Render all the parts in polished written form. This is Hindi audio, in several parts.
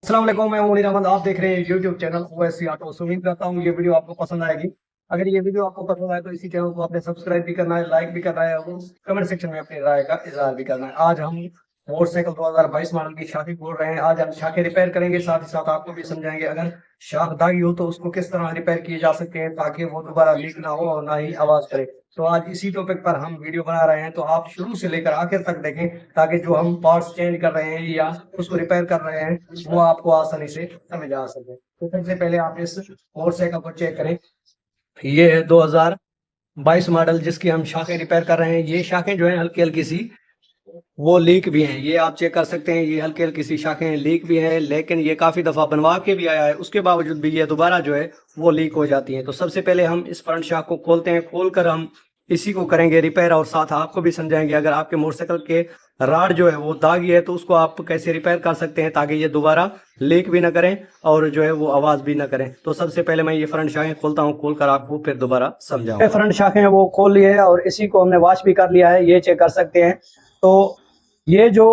अस्सलाम वालेकुम, मैं मुनीर अहमद। आप देख रहे हैं यूट्यूब चैनल ओएससी ऑटो। उम्मीद करता हूँ ये वीडियो आपको पसंद आएगी। अगर ये वीडियो आपको पसंद आए तो इसी चैनल को आपने सब्सक्राइब भी करना है, लाइक भी करना है और कमेंट सेक्शन में अपनी राय का इजहार भी करना है। आज हम मोटरसाइकिल 2022 मॉडल की शाखी खोल रहे हैं। आज हम शाखें रिपेयर करेंगे, साथ ही साथ आपको भी समझाएंगे अगर शाख दागी हो तो उसको किस तरह रिपेयर किए जा सकते हैं ताकि वो दोबारा लीक ना हो और ना ही आवाज करे। तो आज इसी टॉपिक पर हम वीडियो बना रहे हैं, तो आप शुरू से लेकर आखिर तक देखें ताकि जो हम पार्ट्स चेंज कर रहे हैं या उसको रिपेयर कर रहे हैं वो आपको आसानी से समझ आ सके। तो सबसे पहले आप इस मोटरसाइकिल को चेक करें। ये है 2022 मॉडल जिसकी हम शाखें रिपेयर कर रहे हैं। ये शाखें जो है हल्की हल्की सी वो लीक भी हैं, ये आप चेक कर सकते हैं। ये हल्की हल्की सी शाखें लीक भी हैं, लेकिन ये काफ़ी दफ़ा बनवा के भी आया है, उसके बावजूद भी ये दोबारा जो है वो लीक हो जाती हैं। तो सबसे पहले हम इस फ्रंट शाख को खोलते हैं, खोल कर हम इसी को करेंगे रिपेयर और साथ आपको भी समझाएंगे अगर आपके मोटरसाइकिल के राड जो है वो दागी है तो उसको आप कैसे रिपेयर कर सकते हैं ताकि ये दोबारा लीक भी ना करें और जो है वो आवाज़ भी ना करें। तो सबसे पहले मैं ये फ्रंट शाखें खोलता हूँ, खोल कर आपको फिर दोबारा समझाऊंगा। फ्रंट शाखें वो खोल लिए है और इसी को हमने वॉश भी कर लिया है, ये चेक कर सकते हैं। तो ये जो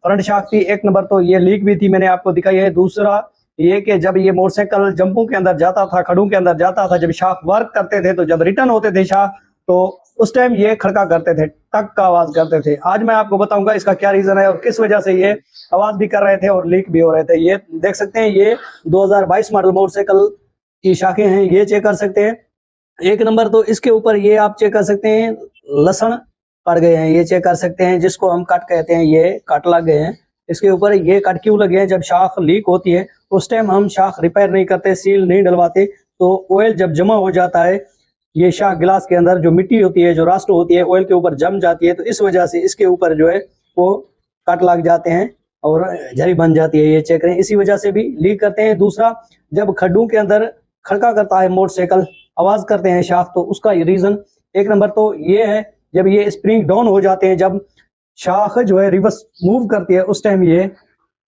फ्रंट शाफ्ट थी एक नंबर तो ये लीक भी थी, मैंने आपको दिखाई है। दूसरा ये कि जब ये मोटरसाइकिल जंपों के अंदर जाता था, खड़ों के अंदर जाता था, जब शाफ्ट वर्क करते थे तो जब रिटर्न होते थे शाफ्ट तो उस टाइम ये खड़का करते थे, टक का आवाज करते थे। आज मैं आपको बताऊंगा इसका क्या रीजन है और किस वजह से ये आवाज भी कर रहे थे और लीक भी हो रहे थे। ये देख सकते हैं, ये 2022 मॉडल मोटरसाइकिल की शाखें हैं, ये चेक कर सकते हैं। एक नंबर तो इसके ऊपर ये आप चेक कर सकते हैं लसण पड़ गए हैं, ये चेक कर सकते हैं, जिसको हम कट कहते हैं, ये कट लग गए हैं इसके ऊपर। ये कट क्यों लगे हैं? जब शाख लीक होती है उस टाइम हम शाख रिपेयर नहीं करते, सील नहीं डलवाते, तो ऑयल जब जमा हो जाता है ये शाख गिलास के अंदर जो मिट्टी होती है, जो रास्ट होती है, ऑयल के ऊपर जम जाती है, तो इस वजह से इसके ऊपर जो है वो कट लग जाते हैं और झरी बन जाती है, ये चेक करें, इसी वजह से भी लीक करते हैं। दूसरा, जब खड्डों के अंदर खड़का करता है मोटरसाइकिल, आवाज करते हैं शाख, तो उसका रीजन एक नंबर तो ये है जब ये स्प्रिंग डाउन हो जाते हैं, जब शाख जो है रिवर्स मूव करती है उस टाइम ये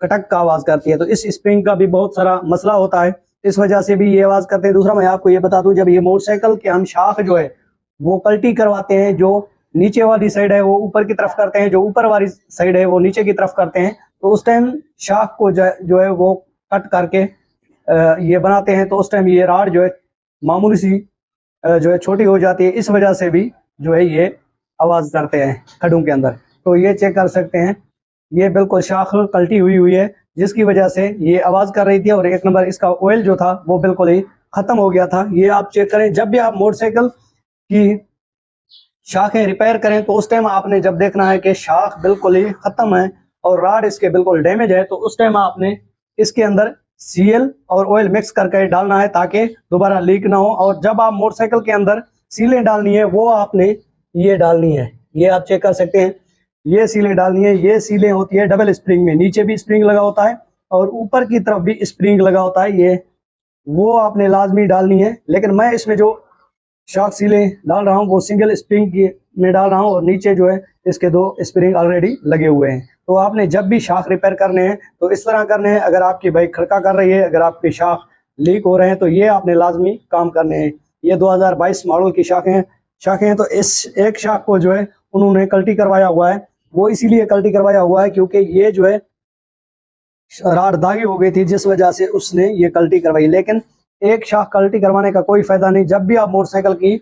कटक का आवाज करती है। तो इस स्प्रिंग का भी बहुत सारा मसला होता है, इस वजह से भी ये आवाज करते हैं। दूसरा मैं आपको ये बता दूं, जब ये मोटरसाइकिल के हम शाख जो है वो पलटी करवाते हैं, जो नीचे वाली साइड है वो ऊपर की तरफ करते हैं, जो ऊपर वाली साइड है वो नीचे की तरफ करते हैं, तो उस टाइम शाख को जो है वो कट करके ये बनाते हैं, तो उस टाइम ये राड जो है मामूली सी जो है छोटी हो जाती है, इस वजह से भी जो है ये आवाज करते हैं खड्डों के अंदर। तो ये चेक कर सकते हैं, ये बिल्कुल शाख पलटी हुई हुई है जिसकी वजह से ये आवाज कर रही थी। और एक नंबर इसका ऑयल जो था वो बिल्कुल ही खत्म हो गया था। ये आप चेक करें, जब भी आप मोटरसाइकिल की शाखें रिपेयर करें तो उस टाइम आपने जब देखना है कि शाख बिल्कुल ही खत्म है और राड इसके बिल्कुल डैमेज है, तो उस टाइम आपने इसके अंदर सीएल और ऑयल मिक्स करके डालना है ताकि दोबारा लीक ना हो। और जब आप मोटरसाइकिल के अंदर सीलें डालनी है वो आपने ये डालनी है, ये आप चेक कर सकते हैं, ये सीलें डालनी है। ये सीलें होती है डबल स्प्रिंग में, नीचे भी स्प्रिंग लगा होता है और ऊपर की तरफ भी स्प्रिंग लगा होता है, ये वो आपने लाजमी डालनी है। लेकिन मैं इसमें जो शाख सीलें डाल रहा हूँ वो सिंगल स्प्रिंग की में डाल रहा हूँ और नीचे जो है इसके दो स्प्रिंग ऑलरेडी लगे हुए हैं। तो आपने जब भी शाख रिपेयर करने हैं तो इस तरह करने हैं। अगर आपकी बाइक खड़का कर रही है, अगर आपके शाख लीक हो रहे हैं तो ये आपने लाजमी काम करने हैं। ये 2022 मॉडल की शाखें हैं, तो इस एक शाख को जो है उन्होंने कल्टी करवाया हुआ है। वो इसीलिए कल्टी करवाया हुआ है क्योंकि ये जो है राड दागी हो गई थी, जिस वजह से उसने ये कल्टी करवाई। लेकिन एक शाख कल्टी करवाने का कोई फायदा नहीं। जब भी आप मोटरसाइकिल की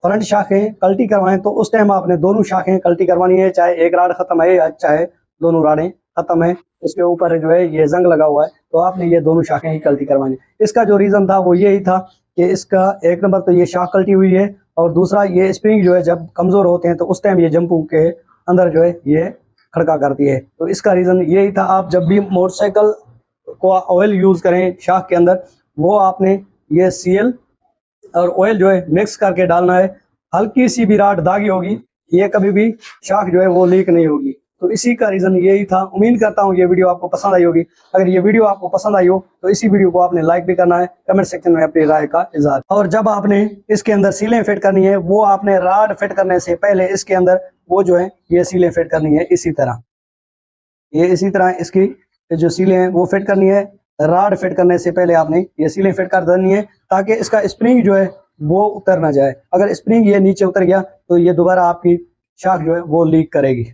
फ्रंट शाखें कल्टी करवाएं तो उस टाइम आपने दोनों शाखें कल्टी करवानी है, चाहे एक राड खत्म है या चाहे दोनों राडें खत्म है, इसके ऊपर जो है ये जंग लगा हुआ है, तो आपने ये दोनों शाखें ही कल्टी करवानी। इसका जो रीजन था वो यही था कि इसका एक नंबर तो ये शाख कल्टी हुई है और दूसरा ये स्प्रिंग जो है जब कमजोर होते हैं तो उस टाइम ये जंपू के अंदर जो है ये खड़का करती है। तो इसका रीजन यही था। आप जब भी मोटरसाइकिल को ऑयल यूज करें शाख के अंदर, वो आपने ये सीएल और ऑयल जो है मिक्स करके डालना है। हल्की सी भी राड दागी होगी ये कभी भी शाख जो है वो लीक नहीं होगी। तो इसी का रीजन यही था। उम्मीद करता हूँ ये वीडियो आपको पसंद आई होगी। अगर ये वीडियो आपको पसंद आई हो तो इसी वीडियो को आपने लाइक भी करना है, कमेंट सेक्शन में अपनी राय का इजहार। और जब आपने इसके अंदर सीलें फिट करनी है वो आपने राड फिट करने से पहले इसके अंदर वो जो है ये सीलें फिट करनी है इसी तरह, ये इसी तरह इसकी जो सीलें हैं वो फिट करनी है। राड फिट करने से पहले आपने ये सीलें फिट कर देनी है ताकि इसका स्प्रिंग जो है वो उतर ना जाए। अगर स्प्रिंग ये नीचे उतर गया तो ये दोबारा आपकी शाख जो है वो लीक करेगी।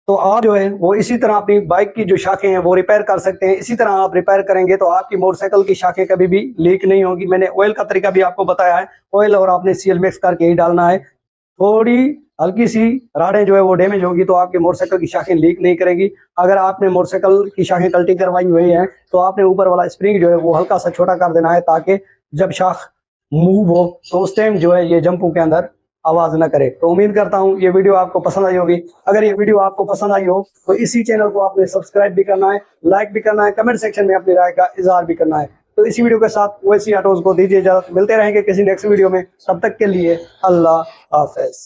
तो आप जो है वो इसी तरह अपनी बाइक की जो शाखें हैं वो रिपेयर कर सकते हैं। इसी तरह आप रिपेयर करेंगे तो आपकी मोटरसाइकिल की शाखें कभी भी लीक नहीं होगी। मैंने ऑयल का तरीका भी आपको बताया है, ऑयल और आपने सीएल मिक्स करके ही डालना है। थोड़ी हल्की सी राडें जो है वो डैमेज होगी तो आपके मोटरसाइकिल की शाखें लीक नहीं करेंगी। अगर आपने मोटरसाइकिल की शाखें कल्टी करवाई हुई है तो आपने ऊपर वाला स्प्रिंग जो है वो हल्का सा छोटा कर देना है, ताकि जब शाख मूव हो तो उस टाइम जो है ये जंपू के अंदर आवाज ना करे। तो उम्मीद करता हूँ ये वीडियो आपको पसंद आई होगी। अगर ये वीडियो आपको पसंद आई हो तो इसी चैनल को आपने सब्सक्राइब भी करना है, लाइक भी करना है, कमेंट सेक्शन में अपनी राय का इजहार भी करना है। तो इसी वीडियो के साथ ओएसी ऑटोज को दीजिए इजाजत। मिलते रहेंगे किसी नेक्स्ट वीडियो में, तब तक के लिए अल्लाह हाफिज।